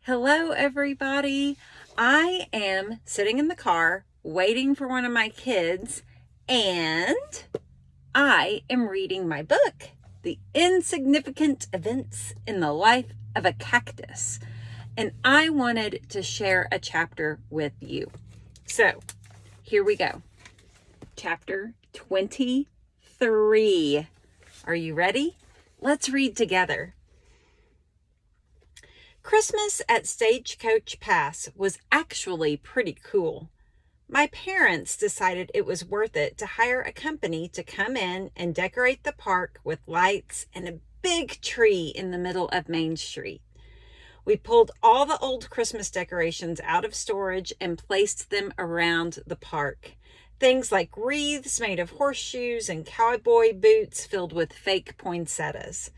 Hello, everybody. I am sitting in the car waiting for one of my kids, and I am reading my book, The Insignificant Events in the Life of a Cactus. And I wanted to share a chapter with you. So here we go. Chapter 23. Are you ready? Let's read together. Christmas at Stagecoach Pass was actually pretty cool. My parents decided it was worth it to hire a company to come in and decorate the park with lights and a big tree in the middle of Main Street. We pulled all the old Christmas decorations out of storage and placed them around the park. Things like wreaths made of horseshoes and cowboy boots filled with fake poinsettias.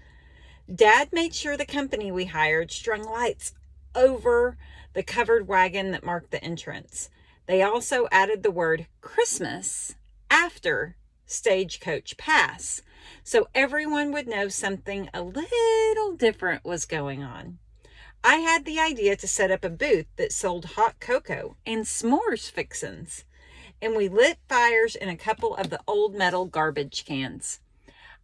Dad made sure the company we hired strung lights over the covered wagon that marked the entrance. They also added the word Christmas after Stagecoach Pass, so everyone would know something a little different was going on. I had the idea to set up a booth that sold hot cocoa and s'mores fixins, and we lit fires in a couple of the old metal garbage cans.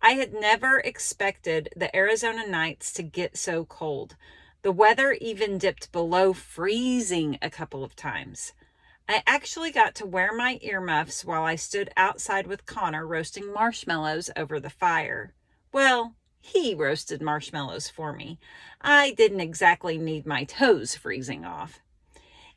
I had never expected the Arizona nights to get so cold. The weather even dipped below freezing a couple of times. I actually got to wear my earmuffs while I stood outside with Connor roasting marshmallows over the fire. Well, he roasted marshmallows for me. I didn't exactly need my toes freezing off.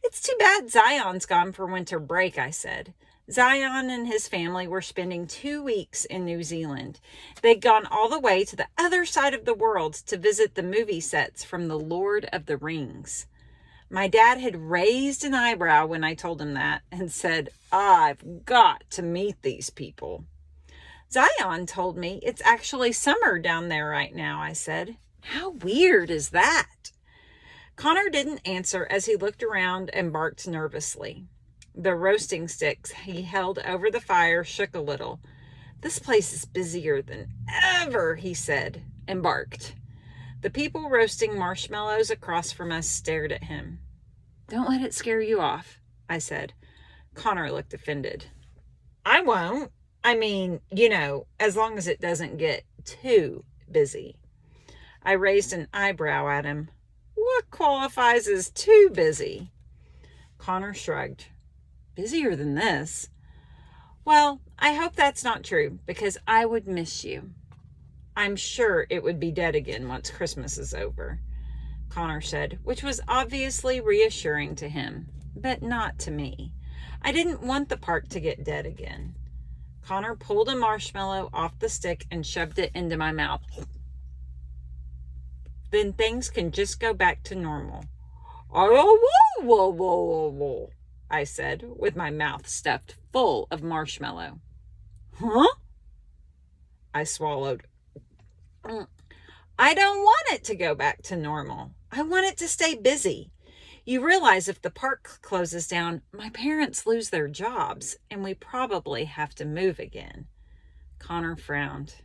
"It's too bad Zion's gone for winter break," I said. Zion and his family were spending 2 weeks in New Zealand. They'd gone all the way to the other side of the world to visit the movie sets from The Lord of the Rings. My dad had raised an eyebrow when I told him that and said, "I've got to meet these people." "Zion told me it's actually summer down there right now," I said. "How weird is that?" Connor didn't answer as he looked around and barked nervously. The roasting sticks he held over the fire shook a little. "This place is busier than ever," he said, and barked. The people roasting marshmallows across from us stared at him. "Don't let it scare you off," I said. Connor looked offended. "I won't. I mean, as long as it doesn't get too busy." I raised an eyebrow at him. "What qualifies as too busy?" Connor shrugged. "Busier than this." "Well, I hope that's not true, because I would miss you." "I'm sure it would be dead again once Christmas is over," Connor said, which was obviously reassuring to him, but not to me. I didn't want the park to get dead again. Connor pulled a marshmallow off the stick and shoved it into my mouth. "Then things can just go back to normal." I said, with my mouth stuffed full of marshmallow. "Huh?" I swallowed. "I don't want it to go back to normal. I want it to stay busy. You realize if the park closes down, my parents lose their jobs, and we probably have to move again." Connor frowned.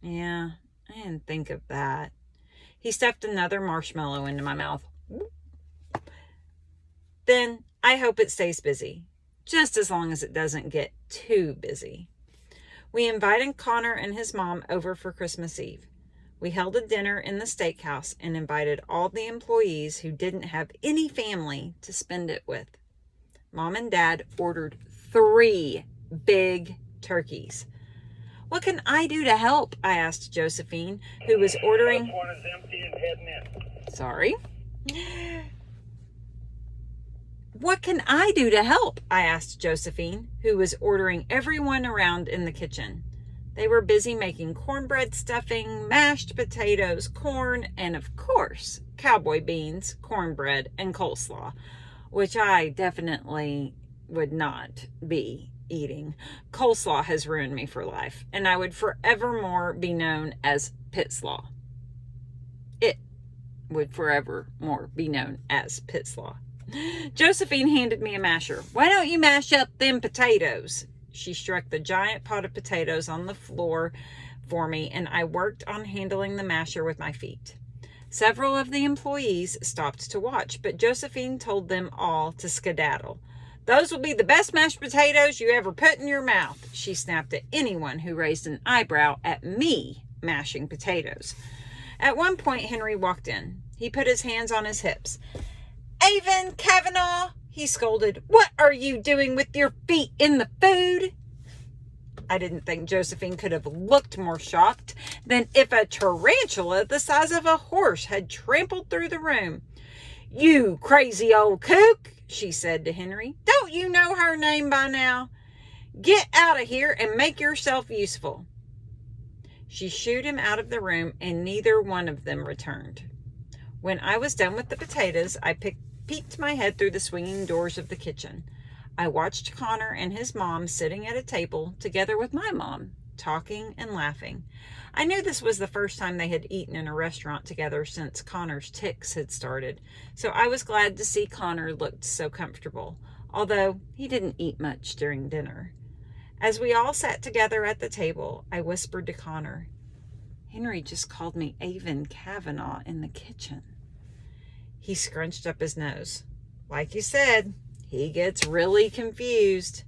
"Yeah, I didn't think of that." He stuffed another marshmallow into my mouth. "Then I hope it stays busy, just as long as it doesn't get too busy." We invited Connor and his mom over for Christmas Eve. We held a dinner in the steakhouse and invited all the employees who didn't have any family to spend it with. Mom and Dad ordered 3 big turkeys. "What can I do to help?" I asked Josephine, who was ordering... This one is empty and heading in. Sorry? "What can I do to help?" I asked Josephine, who was ordering everyone around in the kitchen. They were busy making cornbread stuffing, mashed potatoes, corn, and of course, cowboy beans, cornbread, and coleslaw, which I definitely would not be eating. Coleslaw has ruined me for life, and I would forevermore be known as Pitslaw. It would forevermore be known as Pitslaw. Josephine handed me a masher. "Why don't you mash up them potatoes?" She struck the giant pot of potatoes on the floor for me, and I worked on handling the masher with my feet. Several of the employees stopped to watch, but Josephine told them all to skedaddle. "Those will be the best mashed potatoes you ever put in your mouth," she snapped at anyone who raised an eyebrow at me mashing potatoes. At one point, Henry walked in. He put his hands on his hips. "Avon Kavanaugh," he scolded, "what are you doing with your feet in the food?" I didn't think Josephine could have looked more shocked than if a tarantula the size of a horse had trampled through the room. "You crazy old kook," she said to Henry. "Don't you know her name by now? Get out of here and make yourself useful." She shooed him out of the room, and neither one of them returned. When I was done with the potatoes, I peeked my head through the swinging doors of the kitchen. I watched Connor and his mom sitting at a table together with my mom, talking and laughing. I knew this was the first time they had eaten in a restaurant together since Connor's tics had started, so I was glad to see Connor looked so comfortable, although he didn't eat much during dinner. As we all sat together at the table, I whispered to Connor, "Henry just called me Avon Kavanaugh in the kitchen." He scrunched up his nose. "Like you said, he gets really confused."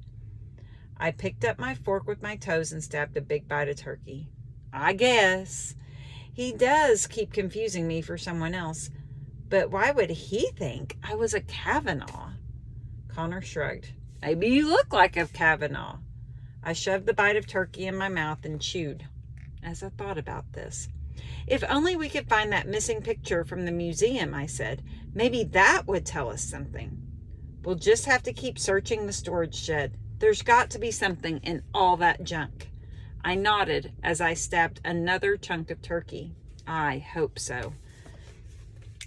I picked up my fork with my toes and stabbed a big bite of turkey. "I guess. He does keep confusing me for someone else. But why would he think I was a Kavanaugh?" Connor shrugged. "Maybe you look like a Kavanaugh." I shoved the bite of turkey in my mouth and chewed as I thought about this. "If only we could find that missing picture from the museum," I said. "Maybe that would tell us something." "We'll just have to keep searching the storage shed. There's got to be something in all that junk." I nodded as I stabbed another chunk of turkey. I hope so.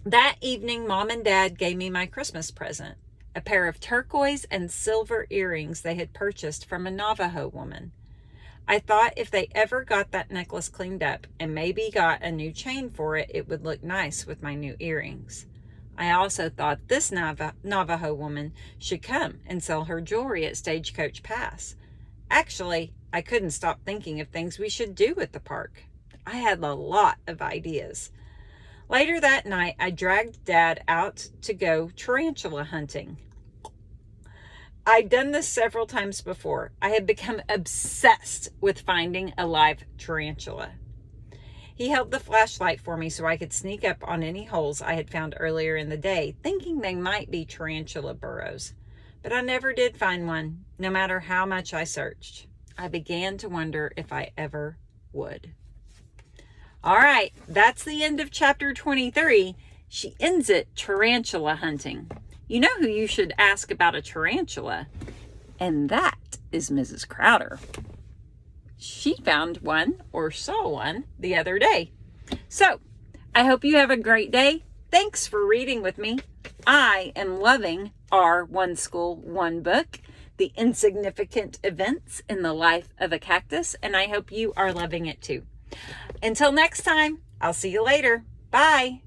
That evening, Mom and Dad gave me my Christmas present, a pair of turquoise and silver earrings they had purchased from a Navajo woman. I thought if they ever got that necklace cleaned up and maybe got a new chain for it, it would look nice with my new earrings. I also thought this Navajo woman should come and sell her jewelry at Stagecoach Pass. Actually, I couldn't stop thinking of things we should do at the park. I had a lot of ideas. Later that night, I dragged Dad out to go tarantula hunting. I'd done this several times before. I had become obsessed with finding a live tarantula. He held the flashlight for me so I could sneak up on any holes I had found earlier in the day, thinking they might be tarantula burrows. But I never did find one, no matter how much I searched. I began to wonder if I ever would. All right, that's the end of chapter 23. She ends it tarantula hunting. You know who you should ask about a tarantula? And that is Mrs. Crowder. She found one or saw one the other day. So, I hope you have a great day. Thanks for reading with me. I am loving our One School, One Book, The Insignificant Events in the Life of a Cactus, and I hope you are loving it too. Until next time, I'll see you later. Bye.